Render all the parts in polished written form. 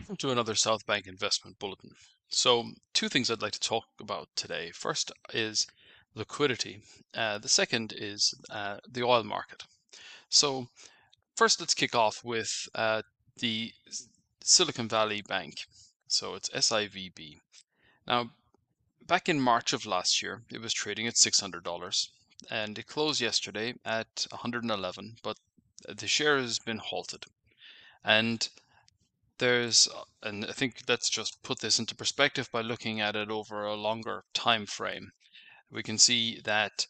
Welcome to another Southbank investment bulletin. So, two things I'd like to talk about today. First is liquidity. The second is the oil market. So, first, let's kick off with the Silicon Valley Bank. So, it's SIVB. Now, back in March of last year, it was trading at $600, and it closed yesterday at 111, but the share has been halted. And and I think let's just put this into perspective by looking at it over a longer time frame. We can see that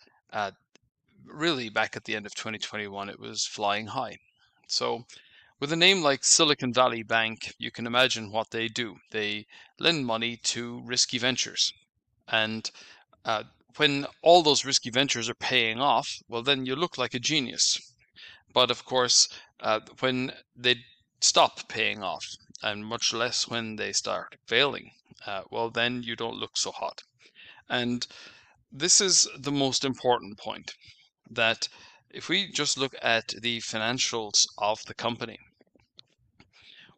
really back at the end of 2021, it was flying high. So with a name like Silicon Valley Bank, you can imagine what they do. They lend money to risky ventures. And when all those risky ventures are paying off, well, then you look like a genius. But of course, when they stop paying off, and much less when they start failing, well, then you don't look so hot. And this is the most important point, that if we just look at the financials of the company,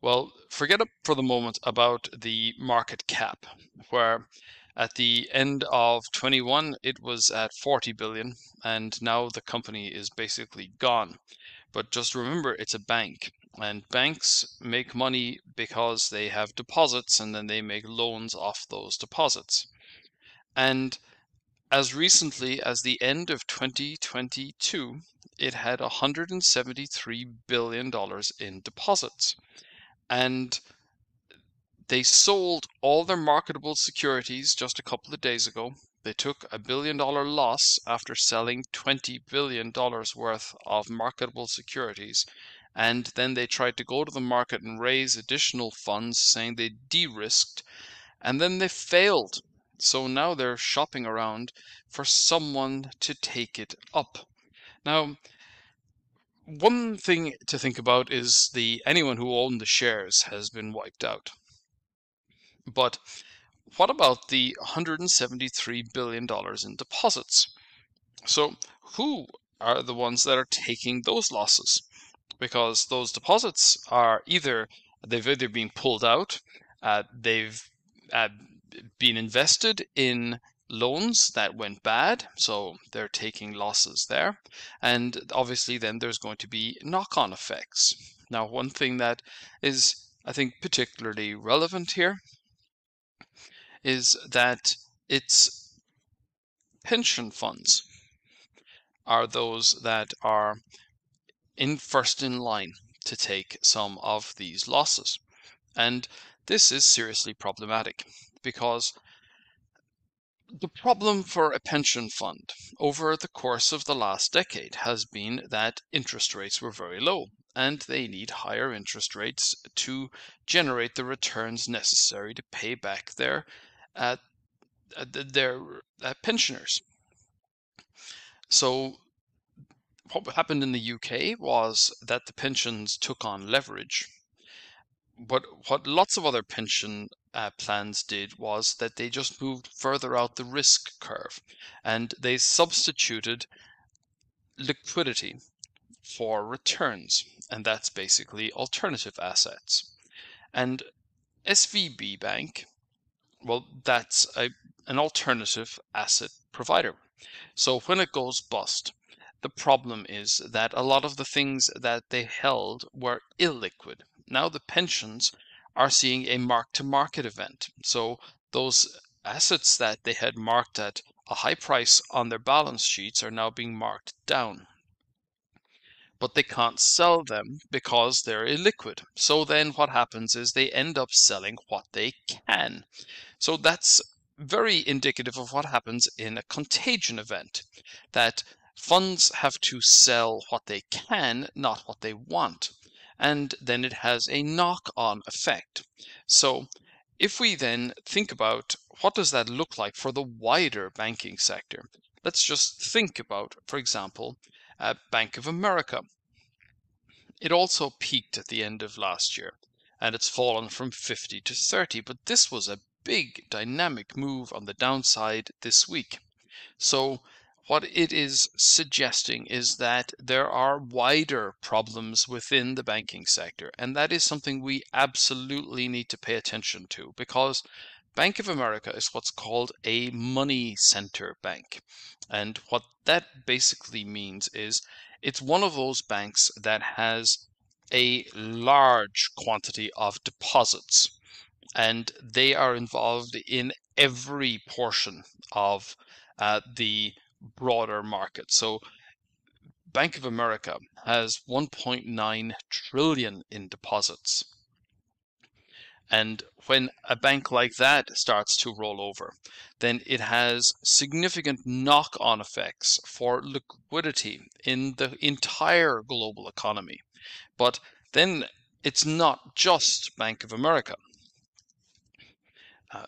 well, forget for the moment about the market cap, where at the end of 21 it was at 40 billion, and now the company is basically gone. But just remember, it's a bank, and banks make money because they have deposits and then they make loans off those deposits. And as recently as the end of 2022, it had $173 billion in deposits. And they sold all their marketable securities just a couple of days ago. They took a $1 billion loss after selling $20 billion worth of marketable securities. And then they tried to go to the market and raise additional funds, saying they de-risked, and then they failed. So now they're shopping around for someone to take it up. Now, one thing to think about is anyone who owned the shares has been wiped out. But what about the $173 billion in deposits? So who are the ones that are taking those losses? Because those deposits are they've either been pulled out, they've been invested in loans that went bad, so they're taking losses there. And obviously then there's going to be knock-on effects. Now, one thing that is, I think, particularly relevant here is that its pension funds are those that are first in line to take some of these losses. And this is seriously problematic, because the problem for a pension fund over the course of the last decade has been that interest rates were very low, and they need higher interest rates to generate the returns necessary to pay back their pensioners. So what happened in the UK was that the pensions took on leverage. But what lots of other pension plans did was that they just moved further out the risk curve, and they substituted liquidity for returns, and that's basically alternative assets. And SVB Bank, well, that's an alternative asset provider. So when it goes bust, the problem is that a lot of the things that they held were illiquid. Now the pensions are seeing a mark-to-market event. So those assets that they had marked at a high price on their balance sheets are now being marked down. But they can't sell them because they're illiquid. So then what happens is they end up selling what they can. So that's very indicative of what happens in a contagion event, that funds have to sell what they can, not what they want. And then it has a knock-on effect. So if we then think about what does that look like for the wider banking sector, let's just think about, for example, Bank of America. It also peaked at the end of last year, and it's fallen from 50 to 30, but this was a big dynamic move on the downside this week. So what it is suggesting is that there are wider problems within the banking sector, and that is something we absolutely need to pay attention to, because Bank of America is what's called a money center bank. And what that basically means is it's one of those banks that has a large quantity of deposits, and they are involved in every portion of the broader market. So Bank of America has 1.9 trillion in deposits. And when a bank like that starts to roll over, then it has significant knock-on effects for liquidity in the entire global economy. But then it's not just Bank of America.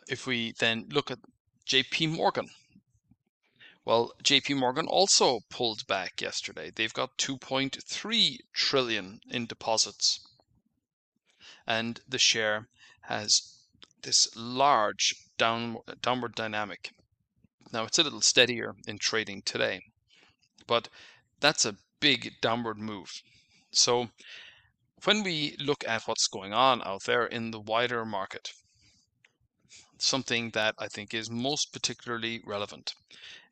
If we then look at JP Morgan, well, JP Morgan also pulled back yesterday. They've got 2.3 trillion in deposits, and the share has this large downward dynamic. Now it's a little steadier in trading today, but that's a big downward move. So when we look at what's going on out there in the wider market, something that I think is most particularly relevant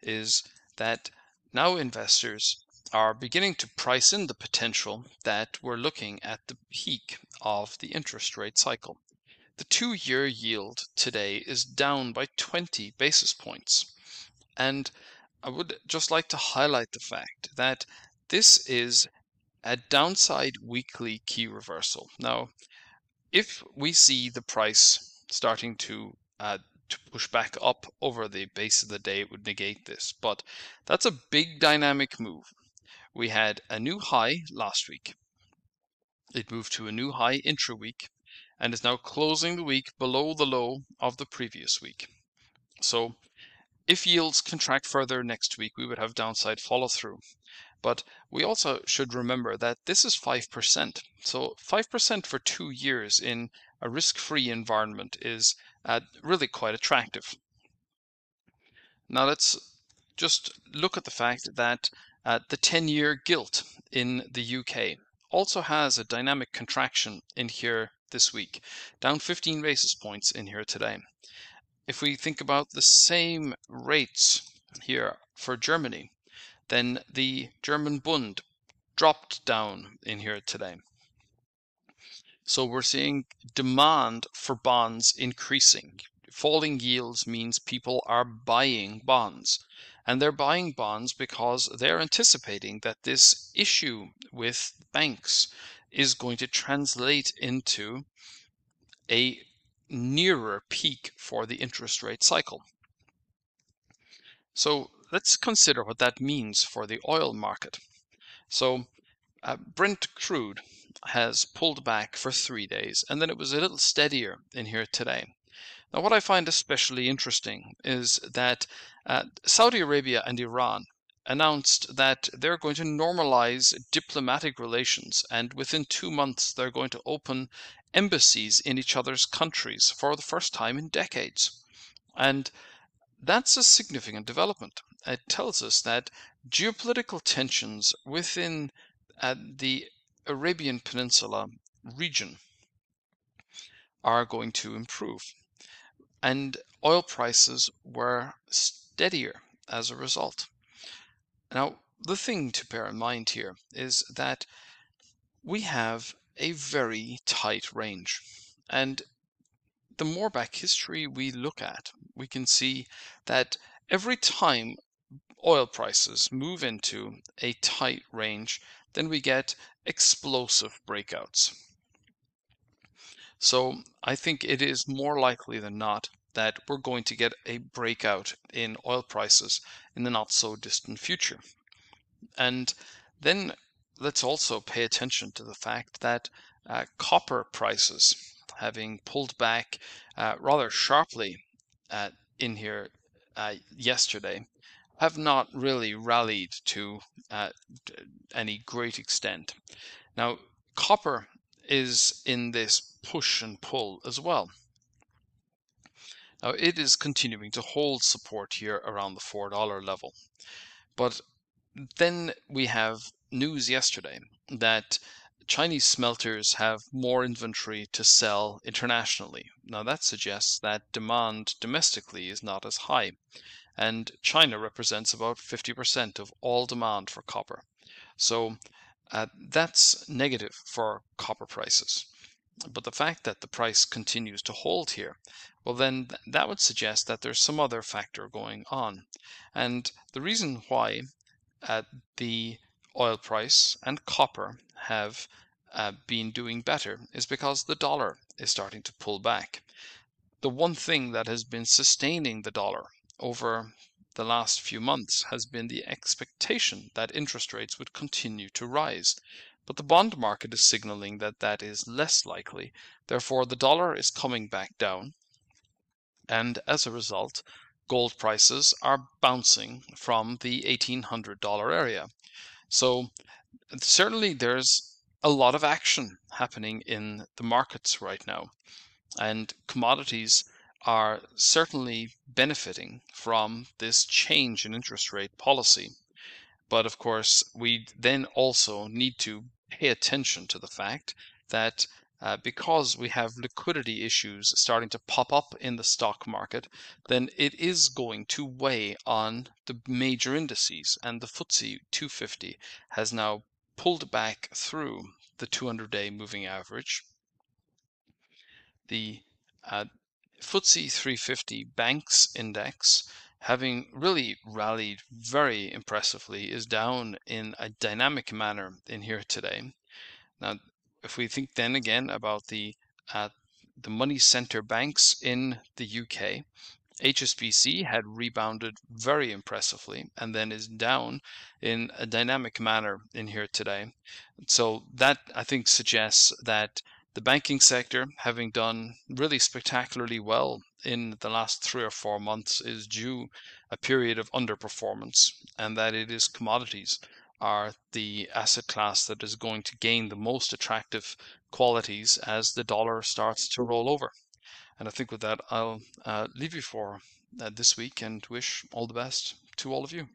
is that now investors are beginning to price in the potential that we're looking at the peak of the interest rate cycle. The 2-year yield today is down by 20 basis points. And I would just like to highlight the fact that this is a downside weekly key reversal. Now, if we see the price starting to push back up over the base of the day, it would negate this. But that's a big dynamic move. We had a new high last week. It moved to a new high intra-week and is now closing the week below the low of the previous week. So if yields contract further next week, we would have downside follow-through. But we also should remember that this is 5%. So 5% for 2 years in a risk-free environment is really quite attractive. Now let's just look at the fact that the 10-year gilt in the UK also has a dynamic contraction in here this week, down 15 basis points in here today. If we think about the same rates here for Germany, then the German Bund dropped down in here today. So we're seeing demand for bonds increasing. Falling yields means people are buying bonds. And they're buying bonds because they're anticipating that this issue with banks is going to translate into a nearer peak for the interest rate cycle. So let's consider what that means for the oil market. So Brent crude has pulled back for 3 days, and then it was a little steadier in here today. Now, what I find especially interesting is that Saudi Arabia and Iran announced that they're going to normalize diplomatic relations, and within 2 months they're going to open embassies in each other's countries for the first time in decades. And that's a significant development. It tells us that geopolitical tensions within the Arabian Peninsula region are going to improve. And oil prices were steadier as a result. Now, the thing to bear in mind here is that we have a very tight range. And the more back history we look at, we can see that every time oil prices move into a tight range, then we get explosive breakouts. So I think it is more likely than not that we're going to get a breakout in oil prices in the not so distant future. And then let's also pay attention to the fact that copper prices, having pulled back rather sharply in here yesterday, have not really rallied to any great extent. Now, copper is in this push and pull as well. Now, it is continuing to hold support here around the $4 level. But then we have news yesterday that Chinese smelters have more inventory to sell internationally. Now that suggests that demand domestically is not as high, and China represents about 50% of all demand for copper. So that's negative for copper prices. But the fact that the price continues to hold here, well, then that would suggest that there's some other factor going on. And the reason why the oil price and copper have been doing better is because the dollar is starting to pull back. The one thing that has been sustaining the dollar over the last few months has been the expectation that interest rates would continue to rise. But the bond market is signaling that that is less likely. Therefore, the dollar is coming back down. And as a result, gold prices are bouncing from the $1,800 area. So certainly there's a lot of action happening in the markets right now. And commodities are certainly benefiting from this change in interest rate policy. But of course, we then also need to pay attention to the fact that because we have liquidity issues starting to pop up in the stock market, then it is going to weigh on the major indices. And the FTSE 250 has now pulled back through the 200-day moving average. The FTSE 350 Banks Index, having really rallied very impressively, is down in a dynamic manner in here today. Now, if we think then again about the money center banks in the UK, HSBC had rebounded very impressively and then is down in a dynamic manner in here today. So that, I think, suggests that the banking sector, having done really spectacularly well in the last 3 or 4 months, is due a period of underperformance, and that it is commodities are the asset class that is going to gain the most attractive qualities as the dollar starts to roll over. And I think with that, I'll leave you for this week and wish all the best to all of you.